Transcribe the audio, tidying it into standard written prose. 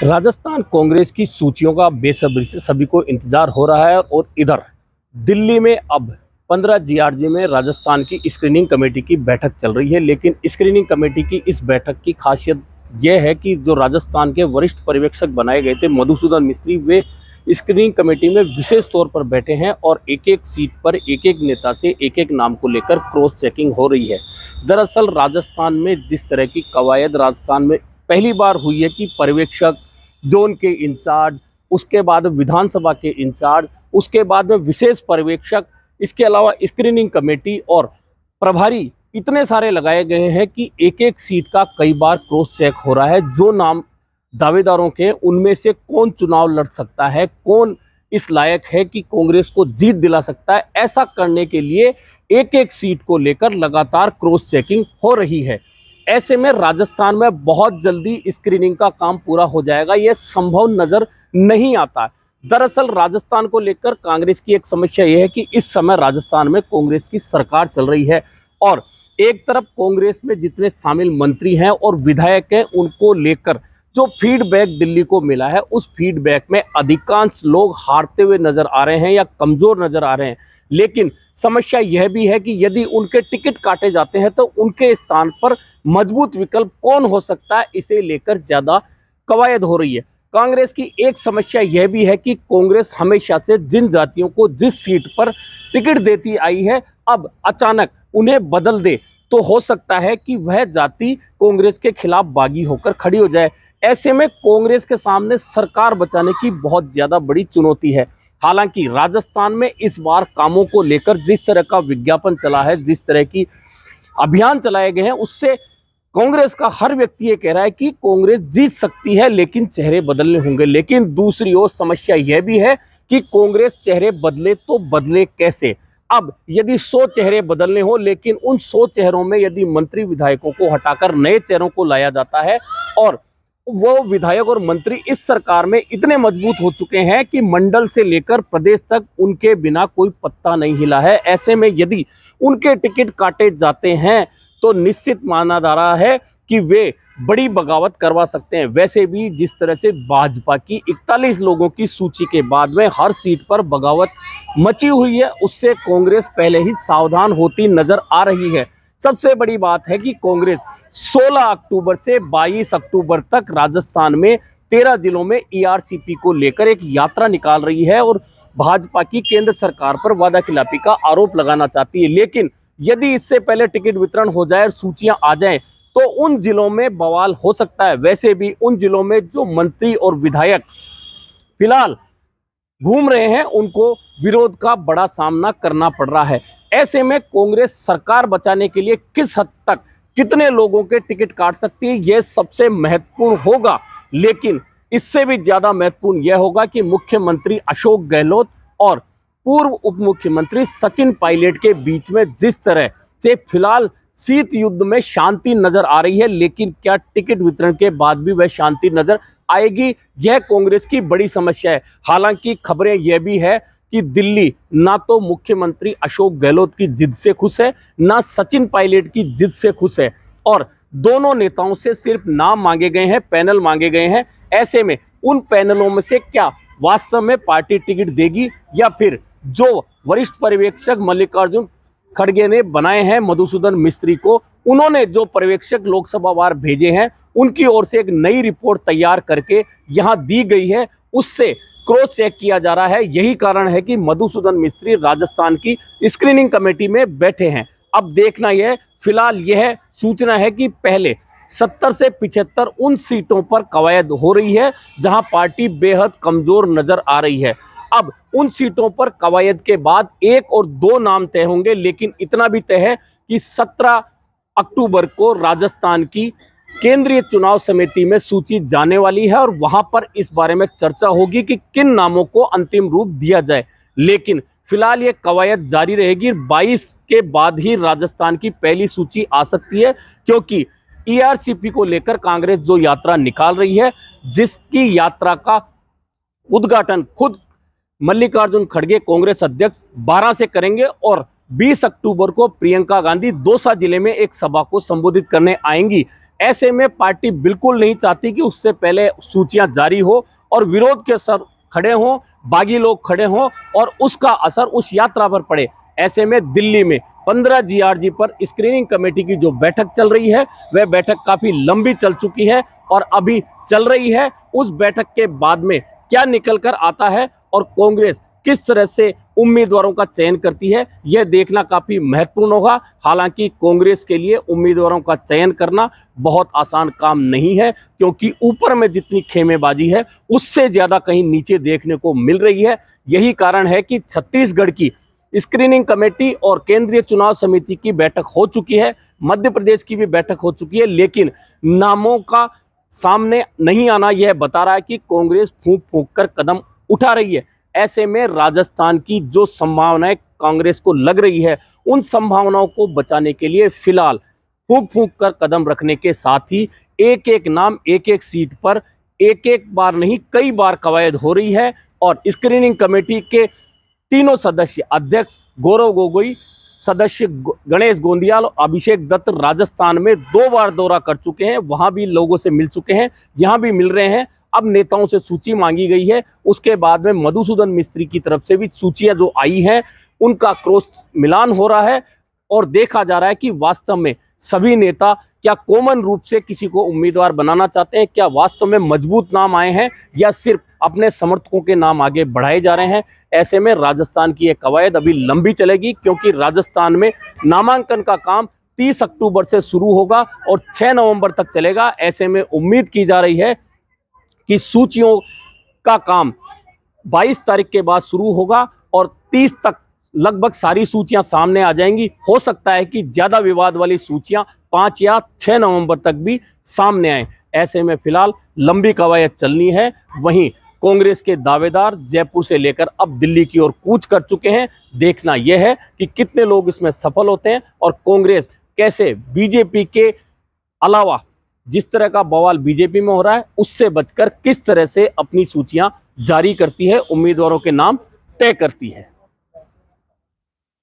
राजस्थान कांग्रेस की सूचियों का बेसब्री से सभी को इंतजार हो रहा है और इधर दिल्ली में अब 15 जीआरजी में राजस्थान की स्क्रीनिंग कमेटी की बैठक चल रही है। लेकिन स्क्रीनिंग कमेटी की इस बैठक की खासियत यह है कि जो राजस्थान के वरिष्ठ पर्यवेक्षक बनाए गए थे मधुसूदन मिस्त्री, वे स्क्रीनिंग कमेटी में विशेष तौर पर बैठे हैं और एक एक सीट पर एक एक नेता से एक एक नाम को लेकर क्रॉस चेकिंग हो रही है। दरअसल राजस्थान में जिस तरह की कवायद राजस्थान में पहली बार हुई है कि पर्यवेक्षक, जोन के इंचार्ज, उसके बाद विधानसभा के इंचार्ज, उसके बाद में विशेष पर्यवेक्षक, इसके अलावा स्क्रीनिंग कमेटी और प्रभारी इतने सारे लगाए गए हैं कि एक एक सीट का कई बार क्रॉस चेक हो रहा है। जो नाम दावेदारों के उनमें से कौन चुनाव लड़ सकता है, कौन इस लायक है कि कांग्रेस को जीत दिला सकता है, ऐसा करने के लिए एक एक सीट को लेकर लगातार क्रॉस चेकिंग हो रही है। ऐसे में राजस्थान में बहुत जल्दी स्क्रीनिंग का काम पूरा हो जाएगा, यह संभव नजर नहीं आता। दरअसल राजस्थान को लेकर कांग्रेस की एक समस्या यह है कि इस समय राजस्थान में कांग्रेस की सरकार चल रही है और एक तरफ कांग्रेस में जितने शामिल मंत्री हैं और विधायक हैं, उनको लेकर जो फीडबैक दिल्ली को मिला है, उस फीडबैक में अधिकांश लोग हारते हुए नजर आ रहे हैं या कमजोर नजर आ रहे हैं। लेकिन समस्या यह भी है कि यदि उनके टिकट काटे जाते हैं तो उनके स्थान पर मजबूत विकल्प कौन हो सकता है, इसे लेकर ज्यादा कवायद हो रही है। कांग्रेस की एक समस्या यह भी है कि कांग्रेस हमेशा से जिन जातियों को जिस सीट पर टिकट देती आई है, अब अचानक उन्हें बदल दे तो हो सकता है कि वह जाति कांग्रेस के खिलाफ बागी होकर खड़ी हो जाए। ऐसे में कांग्रेस के सामने सरकार बचाने की बहुत ज्यादा बड़ी चुनौती है। हालांकि राजस्थान में इस बार कामों को लेकर जिस तरह का विज्ञापन चला है, जिस तरह की अभियान चलाए गए हैं, उससे कांग्रेस का हर व्यक्ति ये कह रहा है कि कांग्रेस जीत सकती है, लेकिन चेहरे बदलने होंगे। लेकिन दूसरी ओर समस्या यह भी है कि कांग्रेस चेहरे बदले तो बदले कैसे। अब यदि 100 चेहरे बदलने हो, लेकिन उन 100 चेहरों में यदि मंत्री विधायकों को हटाकर नए चेहरों को लाया जाता है और वो विधायक और मंत्री इस सरकार में इतने मजबूत हो चुके हैं कि मंडल से लेकर प्रदेश तक उनके बिना कोई पत्ता नहीं हिला है। ऐसे में यदि उनके टिकट काटे जाते हैं तो निश्चित माना जा रहा है कि वे बड़ी बगावत करवा सकते हैं। वैसे भी जिस तरह से भाजपा की 41 लोगों की सूची के बाद में हर सीट पर बगावत मची हुई है, उससे कांग्रेस पहले ही सावधान होती नजर आ रही है। सबसे बड़ी बात है कि कांग्रेस 16 अक्टूबर से 22 अक्टूबर तक राजस्थान में 13 जिलों में ईआरसीपी को लेकर एक यात्रा निकाल रही है और भाजपा की केंद्र सरकार पर वादाखिलाफी का आरोप लगाना चाहती है। लेकिन यदि इससे पहले टिकट वितरण हो जाए और सूचियां आ जाएं तो उन जिलों में बवाल हो सकता है। वैसे भी उन जिलों में जो मंत्री और विधायक फिलहाल घूम रहे हैं, उनको विरोध का बड़ा सामना करना पड़ रहा है। ऐसे में कांग्रेस सरकार बचाने के लिए किस हद तक कितने लोगों के टिकट काट सकती है, यह सबसे महत्वपूर्ण होगा। लेकिन इससे भी ज्यादा महत्वपूर्ण यह होगा कि मुख्यमंत्री अशोक गहलोत और पूर्व उप मुख्यमंत्री सचिन पायलट के बीच में जिस तरह से फिलहाल शीत युद्ध में शांति नजर आ रही है, लेकिन क्या टिकट वितरण के बाद भी वह शांति नजर आएगी, यह कांग्रेस की बड़ी समस्या है। हालांकि खबरें यह भी है कि दिल्ली ना तो मुख्यमंत्री अशोक गहलोत की जिद से खुश है, ना सचिन पायलट की जिद से खुश है और दोनों नेताओं से सिर्फ नाम मांगे गए हैं, पैनल मांगे गए हैं। ऐसे में उन पैनलों में से क्या वास्तव में पार्टी टिकट देगी या फिर जो वरिष्ठ पर्यवेक्षक मल्लिकार्जुन खड़गे ने बनाए हैं मधुसूदन मिस्त्री को, उन्होंने जो पर्यवेक्षक लोकसभा वार भेजे हैं, उनकी ओर से एक नई रिपोर्ट तैयार करके यहां दी गई है, उससे क्रॉस चेक किया जा रहा है। यही कारण है कि मधुसूदन मिस्त्री राजस्थान की स्क्रीनिंग कमेटी में बैठे हैं। अब देखना यह फिलहाल यह सूचना है कि पहले 70 से 75 उन सीटों पर कवायद हो रही है जहां पार्टी बेहद कमजोर नजर आ रही है। अब उन सीटों पर कवायद के बाद 1 और 2 नाम तय होंगे, लेकिन इतना भी तय है कि 17 अक्टूबर को राजस्थान की केंद्रीय चुनाव समिति में सूची जाने वाली है और वहां पर इस बारे में चर्चा होगी कि किन नामों को अंतिम रूप दिया जाए। लेकिन फिलहाल ये कवायद जारी रहेगी। 22 के बाद ही राजस्थान की पहली सूची आ सकती है, क्योंकि ईआरसीपी को लेकर कांग्रेस जो यात्रा निकाल रही है, जिसकी यात्रा का उद्घाटन खुद मल्लिकार्जुन खड़गे कांग्रेस अध्यक्ष 12 से करेंगे और 20 अक्टूबर को प्रियंका गांधी दौसा जिले में एक सभा को संबोधित करने आएंगी। ऐसे में पार्टी बिल्कुल नहीं चाहती कि उससे पहले सूचियां जारी हो और विरोध के सर खड़े हों, बागी लोग खड़े हों और उसका असर उस यात्रा पर पड़े। ऐसे में दिल्ली में 15 जीआरजी पर स्क्रीनिंग कमेटी की जो बैठक चल रही है वह बैठक काफी लंबी चल चुकी है और अभी चल रही है। उस बैठक के बाद में क्या निकल कर आता है और कांग्रेस किस तरह से उम्मीदवारों का चयन करती है, यह देखना काफी महत्वपूर्ण होगा। हालांकि कांग्रेस के लिए उम्मीदवारों का चयन करना बहुत आसान काम नहीं है, क्योंकि ऊपर में जितनी खेमेबाजी है उससे ज्यादा कहीं नीचे देखने को मिल रही है। यही कारण है कि छत्तीसगढ़ की स्क्रीनिंग कमेटी और केंद्रीय चुनाव समिति की बैठक हो चुकी है, मध्य प्रदेश की भी बैठक हो चुकी है, लेकिन नामों का सामने नहीं आना यह बता रहा है कि कांग्रेस फूंक फूंक कर कदम उठा रही है। ऐसे में राजस्थान की जो संभावनाएं कांग्रेस को लग रही है, उन संभावनाओं को बचाने के लिए फिलहाल फूंक फूंक कर कदम रखने के साथ ही एक एक नाम, एक एक सीट पर एक एक बार नहीं कई बार कवायद हो रही है। और स्क्रीनिंग कमेटी के तीनों सदस्य, अध्यक्ष गौरव गोगोई, सदस्य गणेश गोंदियाल और अभिषेक दत्त राजस्थान में 2 बार दौरा कर चुके हैं, वहां भी लोगों से मिल चुके हैं, यहां भी मिल रहे हैं। अब नेताओं से सूची मांगी गई है, उसके बाद में मधुसूदन मिस्त्री की तरफ से भी सूचियां जो आई हैं उनका क्रॉस मिलान हो रहा है और देखा जा रहा है कि वास्तव में सभी नेता क्या कॉमन रूप से किसी को उम्मीदवार बनाना चाहते हैं, क्या वास्तव में मजबूत नाम आए हैं या सिर्फ अपने समर्थकों के नाम आगे बढ़ाए जा रहे हैं। ऐसे में राजस्थान की यह कवायद अभी लंबी चलेगी, क्योंकि राजस्थान में नामांकन का काम 30 अक्टूबर से शुरू होगा और 6 नवंबर तक चलेगा। ऐसे में उम्मीद की जा रही है कि सूचियों का काम 22 तारीख के बाद शुरू होगा और 30 तक लगभग सारी सूचियां सामने आ जाएंगी। हो सकता है कि ज्यादा विवाद वाली सूचियां 5 या 6 नवंबर तक भी सामने आए। ऐसे में फिलहाल लंबी कवायद चलनी है। वहीं कांग्रेस के दावेदार जयपुर से लेकर अब दिल्ली की ओर कूच कर चुके हैं। देखना यह है कि कितने लोग इसमें सफल होते हैं और कांग्रेस कैसे बीजेपी के अलावा जिस तरह का बवाल बीजेपी में हो रहा है उससे बचकर किस तरह से अपनी सूचियां जारी करती है, उम्मीदवारों के नाम तय करती है।